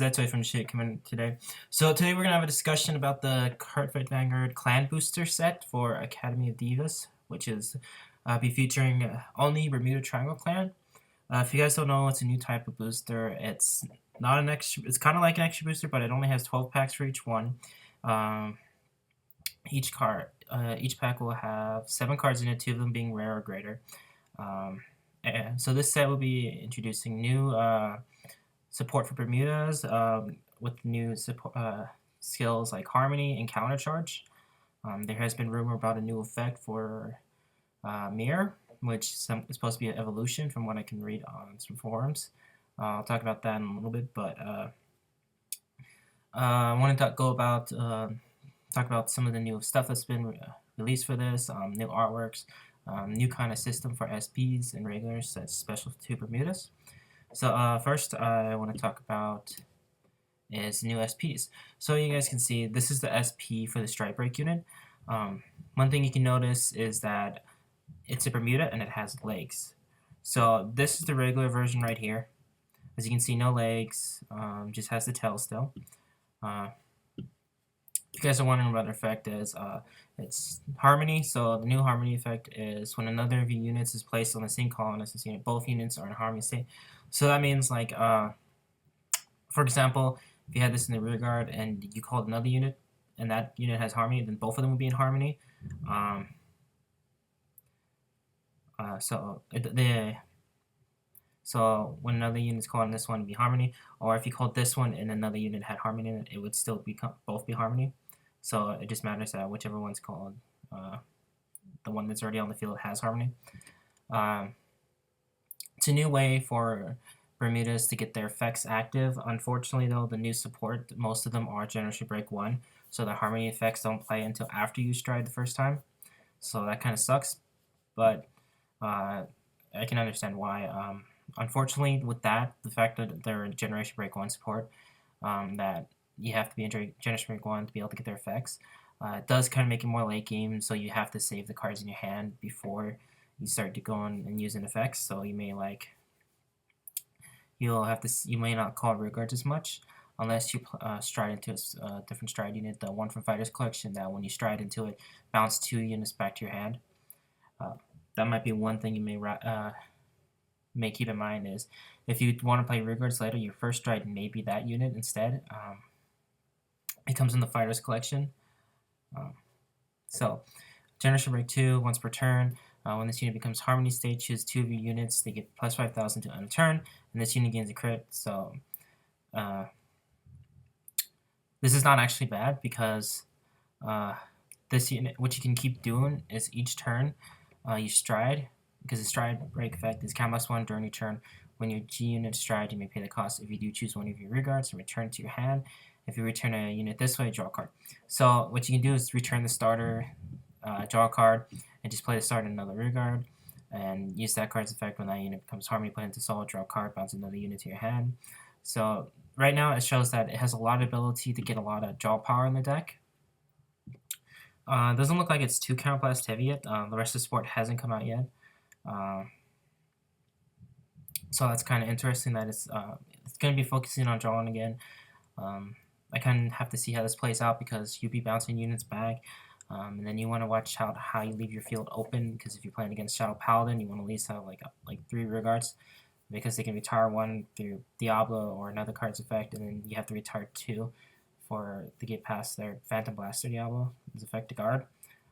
That's from ShiGig coming today. So today we're gonna have a discussion about the Cardfight Vanguard Clan Booster set for Academy of Divas, which is be featuring only Bermuda Triangle Clan. If you guys don't know, it's a new type of booster. It's not an extra. It's kind of like an extra booster, but it only has 12 packs for each one. Um, each pack will have 7 cards in it, 2 of them being rare or greater. And so this set will be introducing new support for Bermudas with new skills like Harmony and Counter Charge. There has been rumor about a new effect for Mirror, which is supposed to be an evolution from what I can read on some forums. I'll talk about that in a little bit, but I want to talk about some of the new stuff that's been released for this, new artworks, new kind of system for SPs and regulars that's special to Bermudas. So first I want to talk about is new SPs. So you guys can see this is the SP for the Strike Break unit. One thing you can notice is that it's a Bermuda and it has legs. So this is the regular version right here. As you can see, no legs, just has the tail still. If you guys are wondering what the effect is, it's Harmony. So the new Harmony effect is when another of your units is placed on the same column as this unit, both units are in Harmony state. So that means, like, for example, if you had this in the rear guard and you called another unit and that unit has Harmony, then both of them would be in Harmony. So when another unit is called on this one, it'd be Harmony. Or if you called this one and another unit had Harmony in it, it would still both be Harmony. So it just matters that whichever one's called, the one that's already on the field has Harmony. It's a new way for Bermudas to get their effects active. Unfortunately, though, the new support, most of them are Generation Break 1, so the Harmony effects don't play until after you stride the first time. So that kind of sucks, but I can understand why. Unfortunately, with that, the fact that they're Generation Break 1 support, that you have to be in Generation Break 1 to be able to get their effects, it does kind of make it more late game, so you have to save the cards in your hand before you start to go on and using effects. So you may you may not call rear guards as much unless you stride into a different stride unit, the one from Fighters Collection, that when you stride into it, bounce 2 units back to your hand. That might be one thing you may keep in mind is if you want to play rear guards later, your first stride may be that unit instead. It comes in the Fighters Collection. So Generation Break 2, once per turn. When this unit becomes Harmony state, choose 2 of your units. They get plus 5,000 to end a turn, and this unit gains a crit. So this is not actually bad because this unit, what you can keep doing is each turn you stride, because the stride break effect is count plus 1 during your turn. When your G unit stride, you may pay the cost. If you do, choose one of your rear guards and return it to your hand. If you return a unit this way, draw a card. So what you can do is return the starter, draw a card, and just play the starter in another rear guard, and use that card's effect when that unit becomes Harmony, put into solo, draw a card, bounce another unit to your hand. So right now it shows that it has a lot of ability to get a lot of draw power in the deck. Doesn't look like it's too counterblast heavy yet. The rest of the support hasn't come out yet. So that's kind of interesting that it's going to be focusing on drawing again. I kind of have to see how this plays out because you'll be bouncing units back. And then you want to watch how you leave your field open, because if you're playing against Shadow Paladin, you want to at least have like 3 rear guards, because they can retire 1 through Diablo or another card's effect, and then you have to retire 2 to get past their Phantom Blaster Diablo as effect to guard.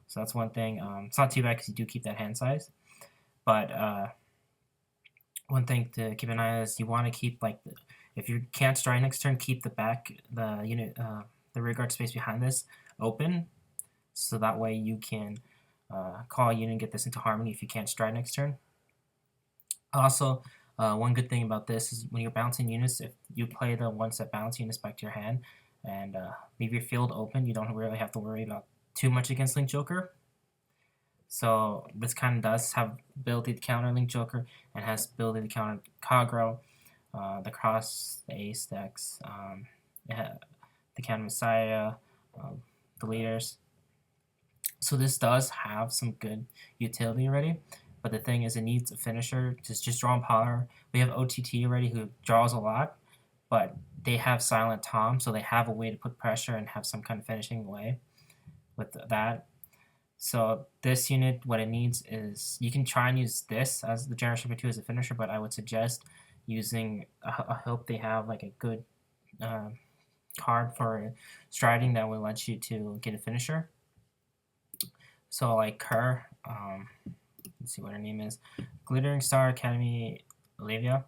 So that's one thing. It's not too bad because you do keep that hand size, but one thing to keep an eye on is you want to keep if you can't stride next turn, keep the rear guard space behind this open. So that way you can call a unit and get this into Harmony if you can't stride next turn. Also, one good thing about this is when you're bouncing units, if you play the ones that bounce units back to your hand and leave your field open, you don't really have to worry about too much against Link Joker. So this kind of does have ability to counter Link Joker and has ability to counter Kagro, the Cross, the Ace decks, the Counter Messiah, the leaders. So this does have some good utility already, but the thing is it needs a finisher to just draw on power. We have OTT already who draws a lot, but they have Silent Tom, so they have a way to put pressure and have some kind of finishing way with that. So this unit, what it needs is, you can try and use this as the General Shipper 2 as a finisher, but I would suggest using, I hope they have like a good card for striding that will let you to get a finisher. So like her, let's see what her name is, Glittering Star Academy Olivia.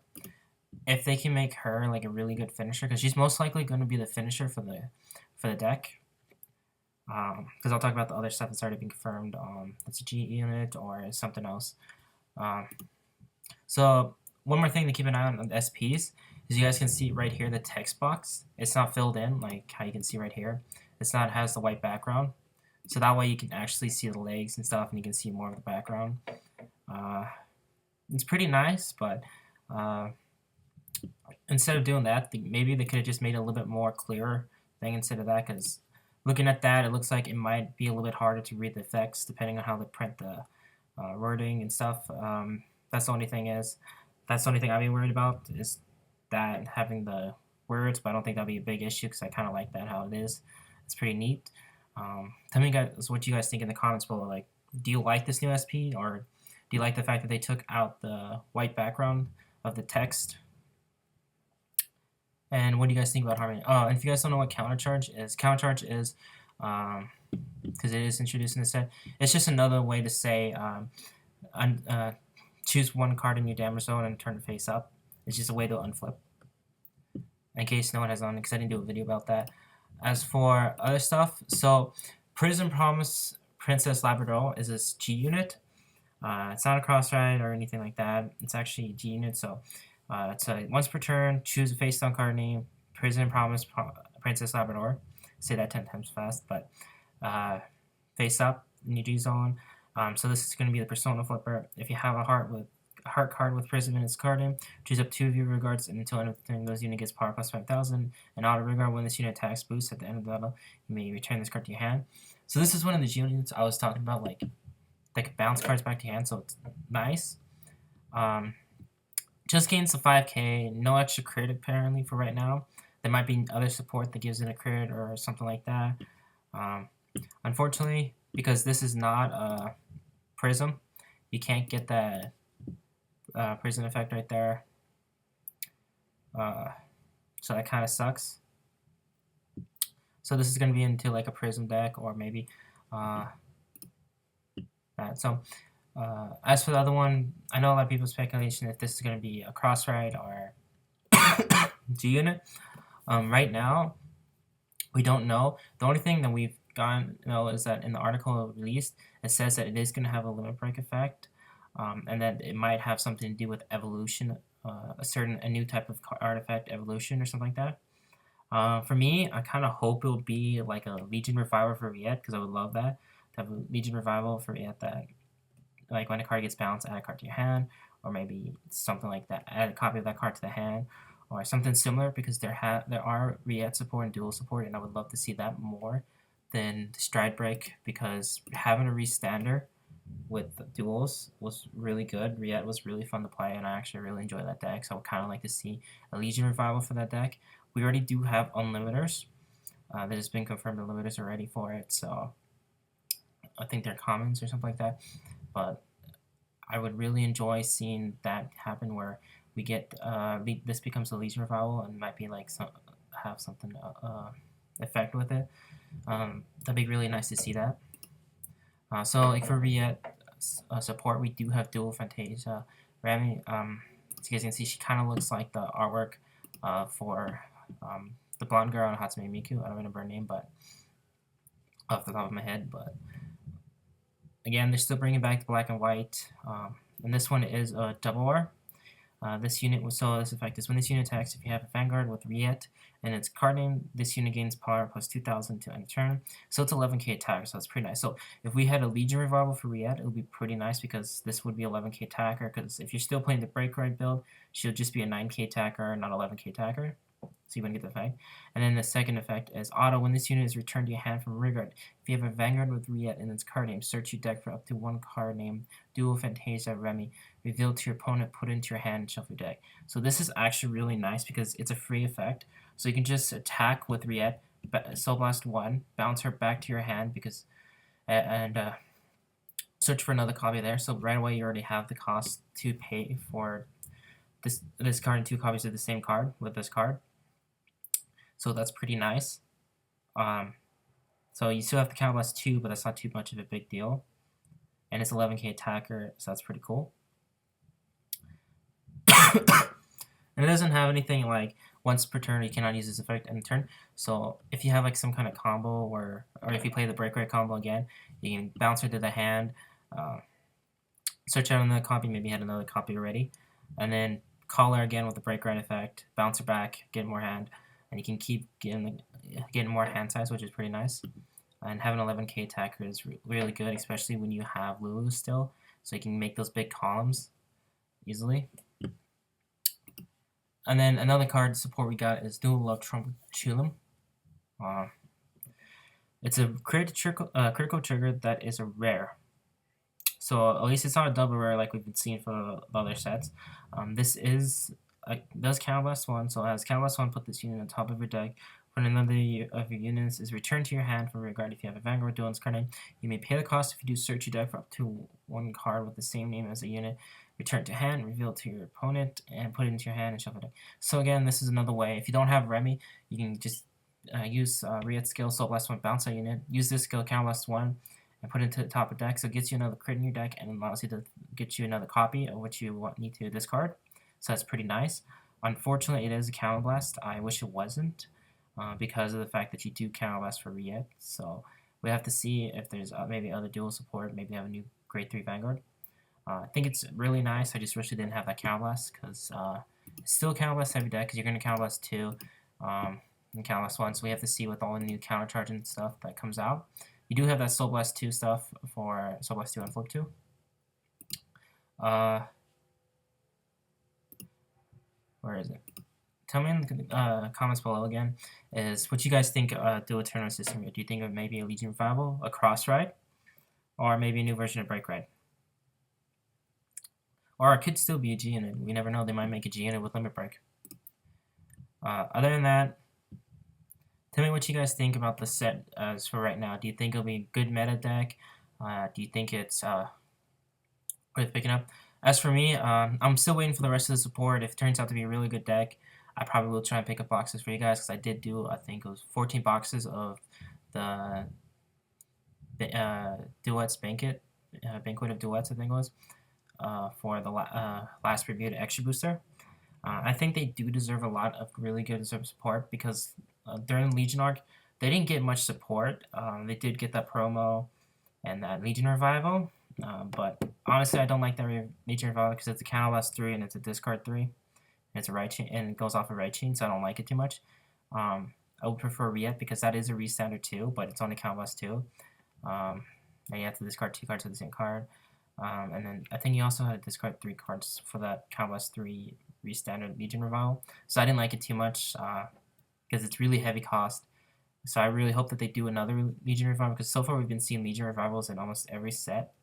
If they can make her like a really good finisher, because she's most likely going to be the finisher for the deck. Because I'll talk about the other stuff that's already been confirmed. It's a G unit or something else. So one more thing to keep an eye on the SPs is, you guys can see right here the text box. It's not filled in like how you can see right here. It has the white background. So that way you can actually see the legs and stuff, and you can see more of the background. It's pretty nice, but instead of doing that, maybe they could have just made it a little bit more clearer thing instead of that, because looking at that, it looks like it might be a little bit harder to read the effects depending on how they print the wording and stuff. That's the only thing I'd be worried about, is that having the words, but I don't think that'll be a big issue because I kind of like that how it is. It's pretty neat. Tell me guys what you guys think in the comments below. Like, do you like this new SP, or do you like the fact that they took out the white background of the text? And what do you guys think about Harmony? And if you guys don't know what countercharge is, because it is introduced in the set, it's just another way to say choose one card in your damage zone and turn it face up. It's just a way to unflip. In case no one has on it, because I didn't do a video about that. As for other stuff, so Prison Promise Princess Labrador is this G unit. It's not a cross ride or anything like that. It's actually a G unit, so it's once per turn, choose a face down card name, Prison Promise Princess Labrador. Say that 10 times fast, but face up in your G zone. So this is going to be the Persona Flipper. If you have a heart card with Prison in its card name, choose up 2 of your regards, and until end of the turn, this unit gets power plus 5,000. And auto regard, when this unit attacks boosts at the end of the battle, you may return this card to your hand. So this is one of the G units I was talking about, like that could bounce cards back to your hand, so it's nice. Just gains the 5k, no extra crit apparently for right now. There might be other support that gives it a crit or something like that. Unfortunately, because this is not a prism, you can't get that prison effect right there. So that kind of sucks. So this is going to be into like a prism deck, or maybe that. So as for the other one, I know a lot of people's speculation if this is going to be a cross ride or G unit. Right now, we don't know. The only thing that we've gotten is that in the article released, it says that it is going to have a limit break effect, and that it might have something to do with evolution, a new type of artifact evolution or something like that. For me, I kind of hope it will be like a Legion Revival for Riet, because I would love that, to have a Legion Revival for Riet that, like, when a card gets bounced, add a card to your hand, or maybe something like that, add a copy of that card to the hand, or something similar, because there are Riet support and dual support, and I would love to see that more than the Stride Break, because having a Restander with duels was really good. Riet was really fun to play, and I actually really enjoy that deck, so I would kind of like to see a Legion Revival for that deck. We already do have Unlimiters. That has been confirmed, Unlimiters are ready for it, so I think they're commons or something like that. But I would really enjoy seeing that happen, where we get this becomes a Legion Revival and might be like have something effect with it. That'd be really nice to see that. So like for Riet support, we do have dual Fantasia Rami. As you guys can see, she kind of looks like the artwork for the blonde girl on Hatsune Miku. I don't remember her name, but off the top of my head. But again, they're still bringing back the black and white, and this one is a double R. This unit was this effect is when this unit attacks, if you have a Vanguard with Riet and its card name, this unit gains power plus 2,000 to end turn. So it's 11k attacker, so that's pretty nice. So if we had a Legion Revival for Riet, it would be pretty nice, because this would be 11k attacker, because if you're still playing the Break Ride build, she'll just be a 9k attacker, not 11k attacker. So you wouldn't get the effect. And then the second effect is auto. When this unit is returned to your hand from Rigard, if you have a Vanguard with Riet in its card name, search your deck for up to one card name, Dual Fantasia Remy. reveal to your opponent, put it into your hand, and shuffle your deck. So this is actually really nice because it's a free effect. So you can just attack with Riet, Soul Blast 1, bounce her back to your hand because and search for another copy there. So right away you already have the cost to pay for this card and 2 copies of the same card with this card. So that's pretty nice. So you still have the Counter Blast 2, but that's not too much of a big deal. And it's 11k attacker, so that's pretty cool. And it doesn't have anything like once per turn you cannot use this effect in turn. So if you have like some kind of combo or if you play the break rate combo again, you can bounce her to the hand, search out another copy, maybe you had another copy already, and then call her again with the break rate effect, bounce her back, get more hand, and you can keep getting more hand size, which is pretty nice. And having 11k attacker is really good, especially when you have Lulu still, so you can make those big columns easily. And then another card support we got is Dual Love Trumpetulum. It's a critical trigger that is a rare. So at least it's not a double rare like we've been seeing for the other sets. This does Counter Blast 1, so as Counter Blast 1, put this unit on top of your deck. When another of your units is returned to your hand from Vanguard, if you have a Vanguard duel in this card name, you may pay the cost if you do search your deck for up to 1 card with the same name as a unit. Return it to hand, reveal it to your opponent, and put it into your hand and shuffle it. So again, this is another way. If you don't have Remy, you can just use Riet's skill, Soul Blast 1, bounce that unit. Use this skill, Counter Blast 1, and put it into the top of the deck. So it gets you another crit in your deck and allows you to get you another copy of what you need to discard. So that's pretty nice. Unfortunately, it is a Counter Blast. I wish it wasn't because of the fact that you do Counter Blast for Riet. So we have to see if there's maybe other dual support. Maybe have a new Grade 3 Vanguard. I think it's really nice. I just wish it didn't have that Counter Blast because it's still Counter Blast heavy deck because you're going to Counter Blast 2 and Counter Blast 1. So we have to see with all the new counter charge and stuff that comes out. You do have that Soul Blast 2 stuff for Soul Blast 2 and Flip 2. Where is it? Tell me in the comments below again is what you guys think dual tournament system. Do you think of maybe a Legion Revival, a Cross Ride, or maybe a new version of Break Ride? Or it could still be a G unit. We never know. They might make a G unit with Limit Break. Other than that, tell me what you guys think about the set as for right now. Do you think it'll be a good meta deck? Do you think it's worth picking up? As for me, I'm still waiting for the rest of the support. If it turns out to be a really good deck, I probably will try and pick up boxes for you guys because I did do, I think it was 14 boxes of the Duets Banquet of Duets, I think it was. For the last Bermud extra booster. I think they do deserve a lot of really good support because during the Legion arc, they didn't get much support. They did get that promo and that Legion Revival, but honestly, I don't like that Legion Revival because it's a Counter Blast 3 and it's a discard 3. And it's a right chain and it goes off a right chain, so I don't like it too much. I would prefer Riet because that is a restander too, but it's only Counter Blast 2. And you have to discard 2 cards of the same card. And then I think you also had to discard 3 cards for that Counter Blast 3 restandard Legion Revival. So I didn't like it too much because it's really heavy cost. So I really hope that they do another Legion Revival because so far we've been seeing Legion Revivals in almost every set.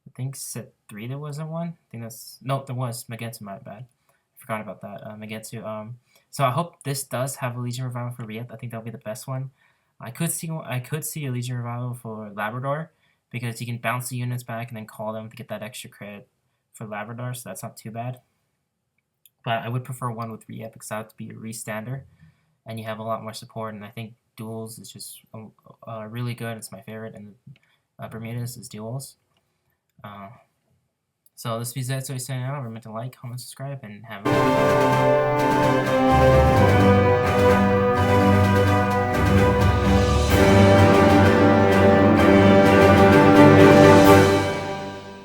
I think set 3 there wasn't one. I think that's no, there was Megetsu. My bad. I forgot about that. Megetsu. So I hope this does have a Legion Revival for Riet. I think that'll be the best one. I could see a Legion Revival for Labrador, because you can bounce the units back and then call them to get that extra credit for Labrador, so that's not too bad. But I would prefer one with Riet because that would be a restander, and you have a lot more support, and I think duels is just really good. It's my favorite, and Bermuda's is duels. So this is Zetsu saying out. Remember to like, comment, subscribe, and have a